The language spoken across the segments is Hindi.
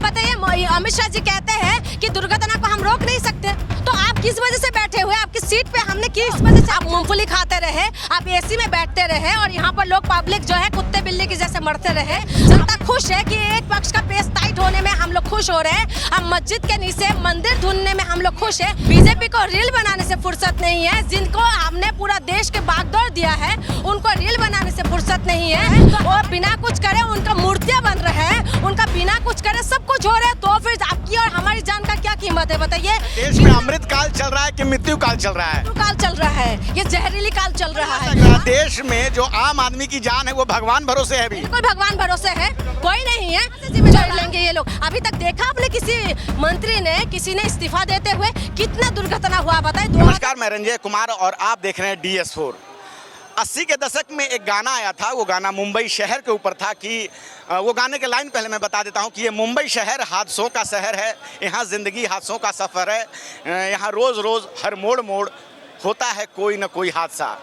बताइए, अमित शाह जी कहते हैं कि दुर्घटना को हम रोक नहीं सकते, तो आप किस वजह से बैठे हुए? आपकी सीट पे हमने किस वजह से? आप मूंगफली खाते रहे, आप एसी में बैठते रहे और यहाँ पर लोग पब्लिक जो है कुत्ते बिल्ली की जैसे मरते रहे। जनता खुश है कि एक पक्ष का पेश टाइट होने में हम लोग खुश हो रहे हैं। अब मस्जिद के नीचे मंदिर ढूंढने में हम लोग खुश है। बीजेपी को रील बनाने से फुर्सत नहीं है। जिनको हमने पूरा देश के बागडोर दिया है उनको रील बनाने से फुर्सत नहीं है। और बिना कुछ करे उनका मूर्तियां बन रहे हैं, उनका बिना कुछ करे सब कुछ हो रहा है। तो फिर आपकी और हमारी जान का क्या कीमत है बताइए? देश में अमृत काल चल रहा है कि मृत्यु काल चल रहा है? काल चल रहा है, ये जहरीली काल चल रहा है। देश में जो आम आदमी की जान है वो भगवान भरोसे है। बिल्कुल भगवान भरोसे है, कोई नहीं है। जिम्मेदारी लेंगे ये लोग। अभी तक देखा आपने किसी मंत्री ने, किसी ने इस्तीफा देते हुए? कितना दुर्घटना हुआ बताए? नमस्कार, मैं रंजय कुमार और आप देख रहे हैं DS4। 80 के दशक में एक गाना आया था, वो गाना मुंबई शहर के ऊपर था कि वो गाने के लाइन पहले मैं बता देता हूँ कि ये मुंबई शहर हादसों का शहर है, यहाँ ज़िंदगी हादसों का सफ़र है, यहाँ रोज़ रोज़ हर मोड़ मोड़ होता है कोई ना कोई हादसा।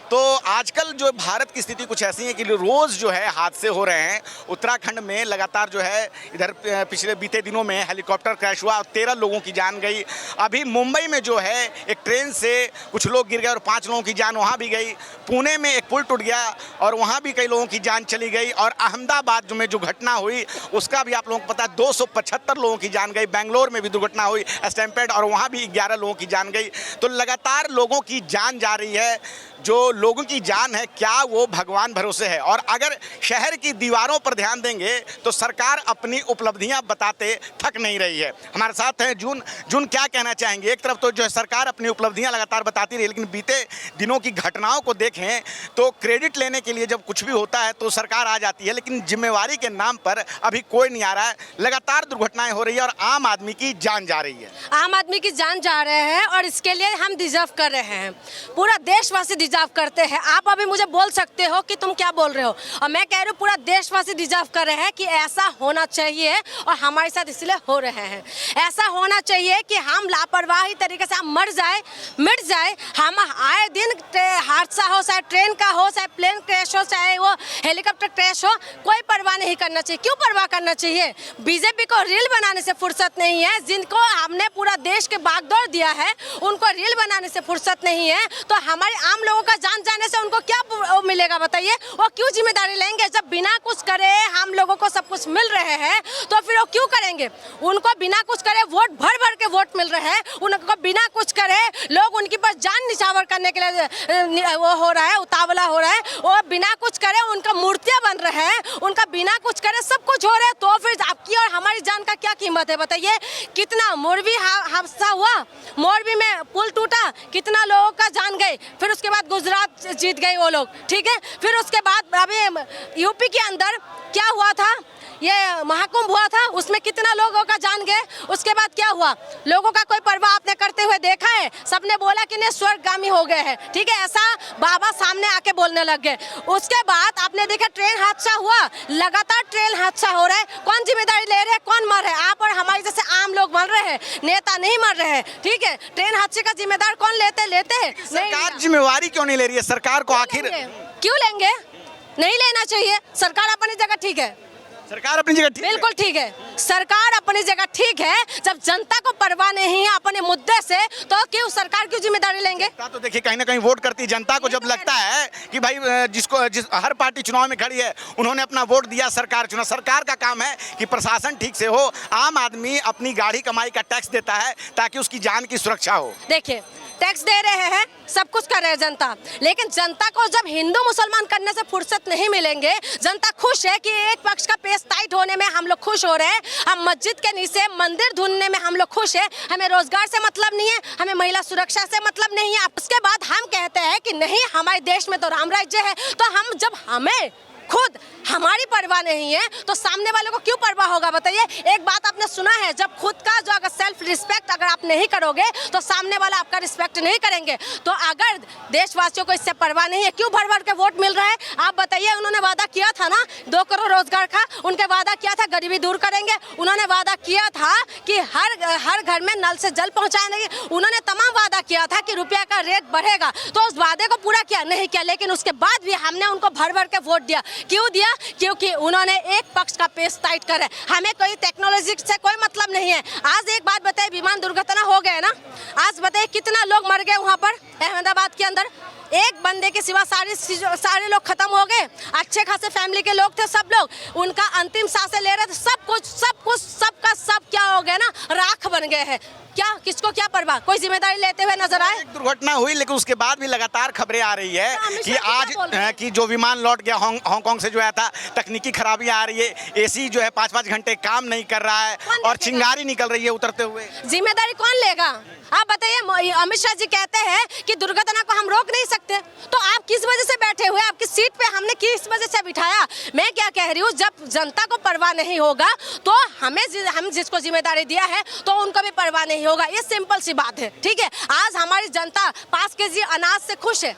तो आजकल जो भारत की स्थिति कुछ ऐसी है कि रोज़ जो है हादसे हो रहे हैं। उत्तराखंड में लगातार जो है इधर पिछले बीते दिनों में हेलीकॉप्टर क्रैश हुआ और 13 लोगों की जान गई। अभी मुंबई में जो है एक ट्रेन से कुछ लोग गिर गए और 5 लोगों की जान वहाँ भी गई। पुणे में एक पुल टूट गया और वहाँ भी कई लोगों की जान चली गई। और अहमदाबाद में जो घटना हुई उसका भी आप लोगों को पता है, 275 लोगों की जान गई। बेंगलोर में भी दुर्घटना हुई स्टैम्पेड और वहाँ भी 11 लोगों की जान गई। तो लगातार लोगों की जान जा रही है। जो लोगों की जान है क्या वो भगवान भरोसे है? और अगर शहर की दीवारों पर ध्यान देंगे तो सरकार अपनी उपलब्धियां बताते थक नहीं रही है। हमारे साथ हैं जून क्या कहना चाहेंगे? एक तरफ तो जो है सरकार अपनी उपलब्धियां लगातार बताती रही, लेकिन बीते दिनों की घटनाओं को देखें तो क्रेडिट लेने के लिए जब कुछ भी होता है तो सरकार आ जाती है, लेकिन जिम्मेवारी के नाम पर अभी कोई नहीं आ रहा है। लगातार दुर्घटनाएं हो रही है और आम आदमी की जान जा रही है। आम आदमी की जान जा रहे हैं और इसके लिए हम डिजर्व कर रहे हैं। पूरा देशवासी डिजर्व करते हैं। आप अभी मुझे बोल सकते हो कि तुम क्या बोल रहे हो, और मैं कह रही हूँ पूरा देशवासी डिजर्व कर रहे हैं कि ऐसा होना चाहिए और हमारे साथ इसलिए हो रहे हैं। ऐसा होना चाहिए कि हम लापरवाही तरीके से हम मर जाए, मिट जाए। हम आए दिन हादसा हो, चाहे ट्रेन का हो, चाहे प्लेन क्रैश हो, चाहे वो हेलीकॉप्टर क्रैश हो, कोई परवाह नहीं करना चाहिए। क्यों परवाह करना चाहिए? बीजेपी को रील बनाने से फुर्सत नहीं है। जिनको हमने पूरा देश के बागडोर दिया है उनको रील बनाने से फुर्सत नहीं है। तो हमारे आम लोगों का जान जाने से उनको क्या मिलेगा बताइए? वो क्यों जिम्मेदारी लेंगे? जब बिना कुछ करे हम लोगों को सब कुछ मिल रहे हैं तो फिर वो क्यों करेंगे? उनको बिना कुछ करे वोट भर भर के वोट मिल रहे हैं, उनको बिना कुछ करे लोग उनकी पास जान निछावर करने के लिए वो हो रहा है, उतावला हो रहा है। वो बिना कुछ करे उनका मूर्तियां बन रहे हैं, उनका बिना कुछ करे सब कुछ हो रहा है। तो फिर आपकी और हमारी जान का क्या कीमत है बताइए? कितना मोरबी हादसा हुआ, मोरबी में पुल टूटा, कितना लोगों का जान गई। फिर उसके बाद गुजरात जीत गए वो लोग, ठीक है। फिर उसके बाद अभी यूपी के अंदर क्या हुआ था, ये महाकुंभ हुआ था, उसमें कितना लोगों का जान गए। उसके बाद क्या हुआ? लोगों का कोई परवाह आपने करते हुए देखा है? सबने बोला कि नहीं स्वर्गगामी हो गए हैं, ठीक है, ऐसा बाबा सामने आके बोलने लग गए। उसके बाद आपने देखा ट्रेन हादसा हुआ, लगातार ट्रेन हादसा हो रहा है। कौन जिम्मेदारी ले रहे हैं? कौन मर रहे हैं? आप और हमारे जैसे आम लोग मर रहे हैं, नेता नहीं मर रहे हैं, ठीक है। ट्रेन हादसे का जिम्मेदार कौन लेते हैं? सरकार जिम्मेवारी क्यों नहीं ले रही है? सरकार को आखिर क्यों लेंगे? नहीं लेना चाहिए। सरकार अपनी जगह ठीक है, सरकार अपनी जगह बिल्कुल ठीक है। सरकार अपनी जगह ठीक है। जब जनता को परवाह नहीं है अपने मुद्दे से तो क्यों सरकार क्यों जिम्मेदारी लेंगे? तो देखिए कहीं ना कहीं वोट करती जनता को जब लगता है कि भाई हर पार्टी चुनाव में खड़ी है, उन्होंने अपना वोट दिया, सरकार चुना। सरकार का काम है कि प्रशासन ठीक से हो, आम आदमी अपनी गाढ़ी कमाई का टैक्स देता है ताकि उसकी जान की सुरक्षा हो। देखिए टैक्स दे रहे हैं, सब कुछ कर रहे हैं जनता, लेकिन जनता को जब हिंदू मुसलमान करने से फुर्सत नहीं मिलेंगे। जनता खुश है कि एक पक्ष का पेश टाइट होने में हम लोग खुश हो रहे हैं। हम मस्जिद के नीचे मंदिर ढूंढने में हम लोग खुश है। हमें रोजगार से मतलब नहीं है, हमें महिला सुरक्षा से मतलब नहीं है। उसके बाद हम कहते हैं कि नहीं हमारे देश में तो राम राज्य है। तो हम जब हमें खुद हमारी परवाह नहीं है तो सामने वाले को क्यों परवाह होगा बताइए? एक बात आपने सुना है, जब खुद का जो अगर सेल्फ रिस्पेक्ट अगर आप नहीं करोगे तो सामने वाला आपका रिस्पेक्ट नहीं करेंगे। तो अगर देशवासियों को इससे परवाह नहीं है, क्यों भर भर के वोट मिल रहा है? आप बताइए। उन्होंने वादा किया था ना 2 करोड़ रोजगार का, उनके वादा किया था गरीबी दूर करेंगे, उन्होंने वादा किया था कि हर घर में नल से जल पहुंचाएंगे, उन्होंने तमाम वादा किया था कि रुपया का रेट बढ़ेगा। तो उस वादे को पूरा किया नहीं किया, लेकिन उसके बाद भी हमने उनको भर भर के वोट दिया। क्यों दिया? क्योंकि उन्होंने एक पक्ष का पेश टाइट कर है। हमें कोई टेक्नोलॉजी से कोई मतलब नहीं है। आज एक बात बताइए, विमान दुर्घटना हो गए ना, आज बताइए कितना लोग मर गए वहाँ पर अहमदाबाद के अंदर। एक बंदे के सिवा सारे लोग खत्म हो गए। अच्छे खासे फैमिली के लोग थे, सब लोग उनका अंतिम सांसें ले रहे थे। सब कुछ सबका सब क्या हो गया ना, राख बन गए हैं। क्या, किसको क्या परवाह? कोई जिम्मेदारी लेते हुए नजर आए? एक दुर्घटना हुई, लेकिन उसके बाद भी लगातार खबरें आ रही है कि आज कि जो विमान लौट गया हांगकांग से जो आया था, तकनीकी खराबियां आ रही है, एसी जो है 5-5 घंटे काम नहीं कर रहा है और चिंगारी निकल रही है उतरते हुए। जिम्मेदारी कौन लेगा? आप बताइए। अमित शाह जी कहते हैं कि दुर्घटना को हम रोक नहीं सकते, तो आप किस वजह से बैठे हुए? आपकी सीट पे हमने किस वजह से बिठाया? मैं क्या कह रही हूँ, जब जनता को परवाह नहीं होगा तो हम जिसको जिम्मेदारी दिया है तो उनको भी परवाह नहीं होगा। ये सिंपल सी बात है, ठीक है। आज हमारी जनता 5 केजी अनाज से खुश है।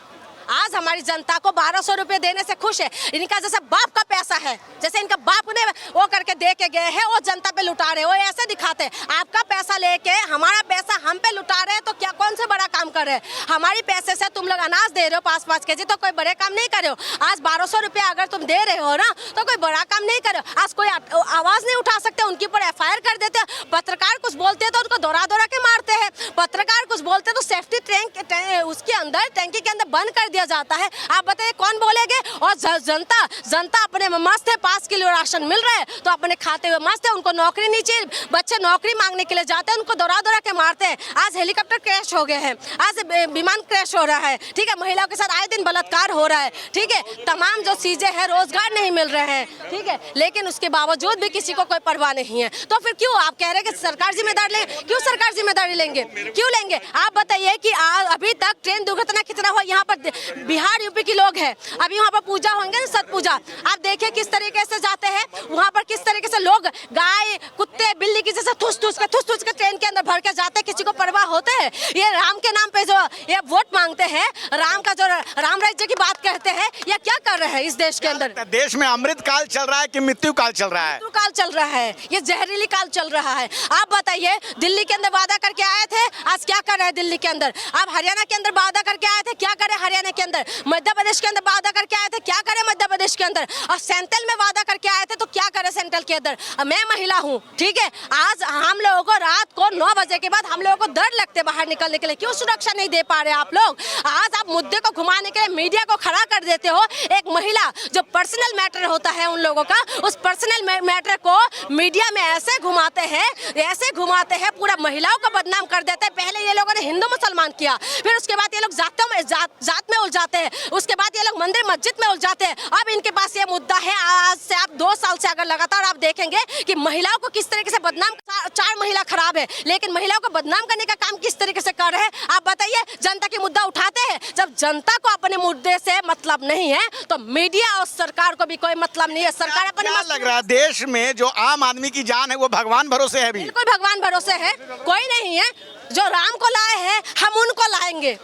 आज हमारी जनता को 1200 रुपए देने से खुश है। इनका जैसे बाप का पैसा है, जैसे इनका बाप ने वो करके दे के गए हैं, वो जनता पे लुटा रहे, वो ऐसे दिखाते हैं। आपका पैसा लेके हमारा पैसा हम पे लुटा रहे हैं, तो क्या कौन से बड़ा काम कर रहे हैं? हमारी पैसे से तुम लोग अनाज दे रहे हो 5-5 केजी, तो कोई बड़े काम नहीं कर रहे हो। आज 1200 रुपये अगर तुम दे रहे हो ना, तो कोई बड़ा काम नहीं कर रहे हो। आज कोई आवाज नहीं उठा सकते, उनके ऊपर FIR कर देते हैं। पत्रकार कुछ बोलते हैं तो उनको दौड़ा के मारते हैं। पत्रकार कुछ बोलते हैं तो सेफ्टी टैंक उसके अंदर, टैंकी के अंदर बंद कर दिया जाता है। आप बताइए कौन बोलेंगे? और जनता अपने मस्त है, 5 किलो राशन मिल रहा है तो अपने खाते हुए मस्त है। उनको नौकरी नहीं चाहिए, बच्चे नौकरी मांगने के लिए जाते हैं, उनको दौड़ा के मारते हैं। आज हेलीकॉप्टर क्रैश हो गए हैं, आज विमान क्रैश हो रहा है, ठीक है। महिलाओं के साथ आए दिन बलात्कार हो रहा है, ठीक है। तमाम जो चीजें हैं, रोजगार नहीं मिल रहे हैं, ठीक है। लेकिन उसके बावजूद भी किसी को कोई परवाह नहीं है। तो फिर क्यों आप कह रहे हैं कि सरकार जिम्मेदार ले? क्यों सरकार जिम्मेदारी लेंगे? क्यों लेंगे? आप बताइए कि अभी तक ट्रेन दुर्घटना कितना हुआ? यहाँ पर बिहार यूपी के लोग हैं, अभी वहाँ पर पूजा होंगे ना, छठ पूजा। आप देखिए किस तरीके से जाते हैं वहाँ पर, किस तरीके से लोग गाय कुत्ते बिल्ली की जैसे ठुस के ट्रेन के अंदर भर के जाते हैं। किसी को परवाह होते हैं? ये राम के नाम पे जो ये वोट मांगते हैं, राम का जो राम राज्य की बात कहते हैं, ये क्या कर रहे हैं इस देश के अंदर? देश में अमृत काल चल रहा है कि मृत्यु काल चल रहा है? मृत्यु काल चल रहा है, ये जहरीली काल चल रहा है। आप बताइए, दिल्ली के अंदर वादा करके आए थे, आज क्या कर रहे हैं दिल्ली के अंदर? आप हरियाणा के अंदर वादा करके आए थे, क्या करे हरियाणा के अंदर? मध्य प्रदेश के अंदर वादा करके आए थे, क्या करे मध्य प्रदेश के अंदर? और सेंट्रल में वादा करके आए थे तो क्या करे सेंट्रल के अंदर? मैं महिला हूँ, ठीक है। आज हम लोगों को रात को 9 बजे के बाद हम लोगों को डर लगते बाहर निकलने के लिए। क्यों सुरक्षा नहीं दे पा रहे आप लोग? आज आप मुद्दे को घुमाने के लिए मीडिया को खड़ा कर देते हो। एक महिला जो पर्सनल मैटर होता है उन लोगों का, उस पर्सनल मैटर को मीडिया में ऐसे घुमाते हैं, पूरा महिलाओं को बदनाम कर देते हैं। पहले ये लोगों ने हिंदू मुसलमान किया, फिर उसके बाद ये लोग जात में उलझाते हैं, उसके बाद ये लोग मंदिर मस्जिद में उलझाते हैं। अब इनके पास ये मुद्दा है। आज से आप 2 साल से अगर लगातार आप देखेंगे कि महिलाओं को किस तरीके से बदनाम, 4 महिला खराब है, लेकिन महिलाओं को बदनाम करने का काम किस तरीके से कर रहे हैं? आप बताइए। जनता की मुद्दा उठाते हैं, जब जनता को अपने मुद्दे से मतलब नहीं है तो मीडिया और सरकार को भी कोई मतलब नहीं है। सरकार अपने क्या लग रहा है देश में जो आम आदमी की जान है वो भगवान भरोसे है? भी बिल्कुल भगवान भरोसे है, कोई नहीं है। जो राम को लाए हैं हम उनको लाएंगे।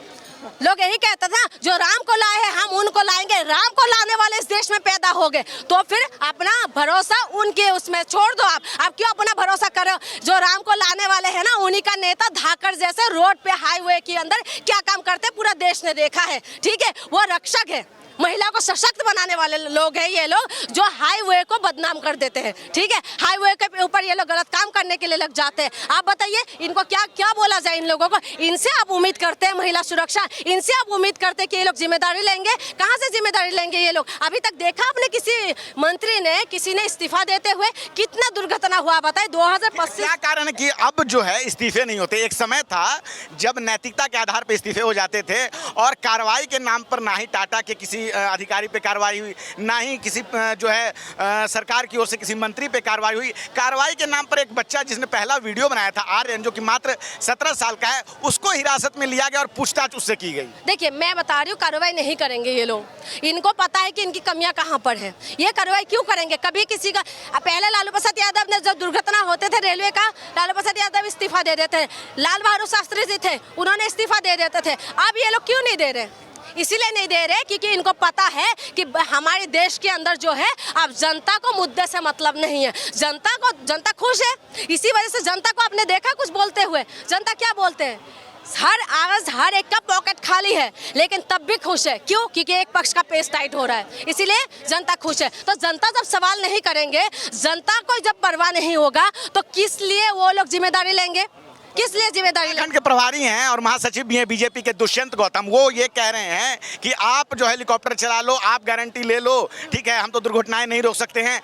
लोग यही कहते था, जो राम को लाए हैं हम उनको लाएंगे। राम को लाने वाले इस देश में पैदा हो गए, तो फिर अपना भरोसा उनके उसमें छोड़ दो। आप क्यों अपना भरोसा करो? जो राम को लाने वाले हैं ना, उन्हीं का नेता धाकड़ जैसे रोड पे हाईवे के अंदर क्या काम करते पूरा देश ने देखा है, ठीक है। वो रक्षक है, महिला को सशक्त बनाने वाले लोग हैं ये लोग, जो हाईवे को बदनाम कर देते हैं, ठीक है। हाईवे के ऊपर ये लोग गलत काम करने के लिए लग जाते हैं। आप बताइए इनको क्या बोला जाए इन लोगों को? इनसे आप उम्मीद करते हैं महिला सुरक्षा, इनसे आप उम्मीद करते हैं कि ये लोग जिम्मेदारी लेंगे? कहाँ से जिम्मेदारी लेंगे ये लोग? अभी तक देखा आपने किसी मंत्री ने, किसी ने इस्तीफा देते हुए? कितना दुर्घटना हुआ बताए? 2025 क्या कारण है कि अब जो है इस्तीफे नहीं होते? एक समय था जब नैतिकता के आधार पर इस्तीफे हो जाते थे और कार्रवाई के नाम पर ना ही टाटा के किसी अधिकारी पे कार्रवाई हुई, ना ही किसी जो है सरकार की ओर से किसी मंत्री पे कार्रवाई हुई। कार्रवाई के नाम पर एक बच्चा जिसने पहला वीडियो बनाया था, आर्यन, जो कि मात्र 17 साल का है, उसको हिरासत में लिया गया और पूछताछ उससे की गई। देखिए मैं बता रही हूँ, कार्रवाई नहीं करेंगे ये लोग। इनको पता है कि इनकी कमियां कहाँ पर है। ये कार्रवाई क्यों करेंगे? कभी किसी का पहले लालू प्रसाद यादव ने जब दुर्घटना होते थे रेलवे का, लालू प्रसाद यादव इस्तीफा दे देते, लाल बहादुर शास्त्री जी थे, उन्होंने इस्तीफा दे देते थे। अब ये लोग क्यों नहीं दे रहे? इसीलिए नहीं दे रहे क्योंकि इनको पता है कि हमारे देश के अंदर जो है अब जनता को मुद्दे से मतलब नहीं है। जनता खुश है, इसी वजह से जनता को आपने देखा कुछ बोलते हुए। जनता क्या बोलते हैं? आज हर एक का पॉकेट खाली है, लेकिन तब भी खुश है। क्यों? क्योंकि एक पक्ष का पेश टाइट हो रहा है, इसीलिए जनता खुश है। तो जनता जब सवाल नहीं करेंगे, जनता को जब परवाह नहीं होगा, तो किस लिए वो लोग जिम्मेदारी लेंगे? किस लिए जिम्मेदारी लेंगे? उत्तराखंड के प्रभारी हैं और महासचिव भी हैं बीजेपी के दुष्यंत गौतम, वो ये कह रहे हैं कि आप जो हेलीकॉप्टर चला लो, आप गारंटी ले लो, ठीक है, हम तो दुर्घटनाएं नहीं रोक सकते हैं।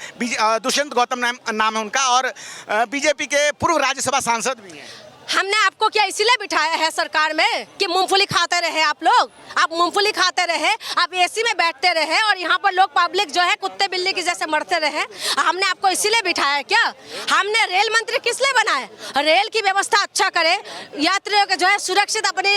दुष्यंत गौतम नाम है उनका, और बीजेपी के पूर्व राज्यसभा सांसद भी हैं। हमने आपको क्या इसीलिए बिठाया है सरकार में कि मूंगफली खाते रहे आप लोग? आप मूंगफली खाते रहे, आप एसी में बैठते रहे, और यहाँ पर लोग पब्लिक जो है कुत्ते बिल्ली की जैसे मरते रहे। हमने आपको इसीलिए बिठाया क्या? हमने रेल मंत्री किस लिए बनाए? रेल की व्यवस्था अच्छा करे, यात्रियों के जो है सुरक्षित अपने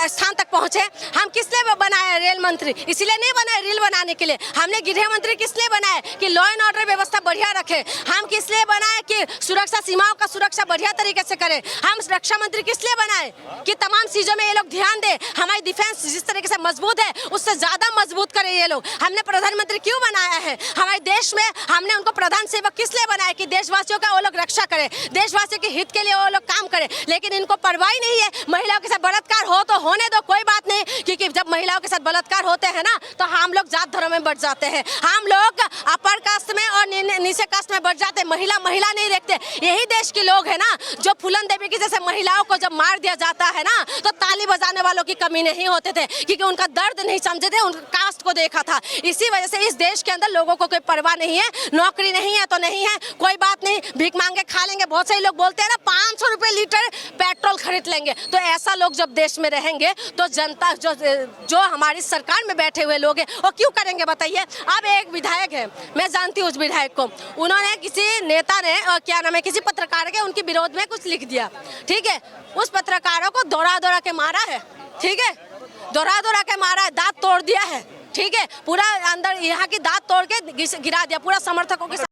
स्थान तक पहुँचे। हम किस लिए बनाए रेल मंत्री? इसीलिए नहीं बनाए रेल बनाने के लिए। हमने गृह मंत्री किस लिए बनाए? कि लॉ एंड ऑर्डर व्यवस्था बढ़िया रखे। हम किस लिए बनाए? कि सुरक्षा सीमाओं का सुरक्षा बढ़िया तरीके से करे। हम रक्षा मंत्री किस लिए बनाए? कि तमाम चीजों में ये लोग ध्यान दे, हमारी डिफेंस जिस तरीके से मजबूत है उससे ज्यादा मजबूत करे ये लोग। हमने प्रधानमंत्री क्यों बनाया है? हमारे देश में हमने उनको प्रधान सेवक किस लिए बनाया? कि देशवासियों का वो लोग रक्षा करे, देशवासियों के हित के लिए वो लोग काम करे। लेकिन इनको परवाह नहीं है। महिलाओं के साथ बलात्कार हो तो होने दो, कोई बात नहीं, क्योंकि जब महिलाओं के साथ बलात्कार होते हैं ना, तो हम लोग जात धर्म में बढ़ जाते हैं। हम लोग अपर कास्ट में और नीचे कास्ट में बढ़ जाते हैं। महिला नहीं देखते। यही देश के लोग है ना जो फूलन देवी की जैसे महिलाओं को जब मार दिया जाता है ना, तो ताली बजाने वालों की कमी नहीं होते थे, क्योंकि उनका दर्द नहीं समझे थे, उनका कास्ट को देखा था। इसी वजह से इस देश के अंदर लोगों को कोई परवाह नहीं है। नौकरी नहीं है तो नहीं है, कोई बात नहीं, भीख मांगे खा लेंगे। बहुत सारे लोग बोलते हैं ना 500 रुपए लीटर पेट्रोल खरीद लेंगे। तो ऐसा लोग जब देश में रहेंगे तो जनता जो हमारी सरकार में बैठे हुए लोग हैं वो क्यों करेंगे बताइए? अब एक विधायक है, मैं जानती हूँ उस विधायक को, उन्होंने किसी नेता ने क्या नाम है, किसी पत्रकार के उनके विरोध में कुछ लिख दिया, ठीक है। उस पत्रकारों को दौड़ा के मारा है, ठीक है, दौड़ा के मारा है, दांत तोड़ दिया है, ठीक है, पूरा अंदर यहाँ की दांत तोड़ के गिरा दिया, पूरा समर्थकों के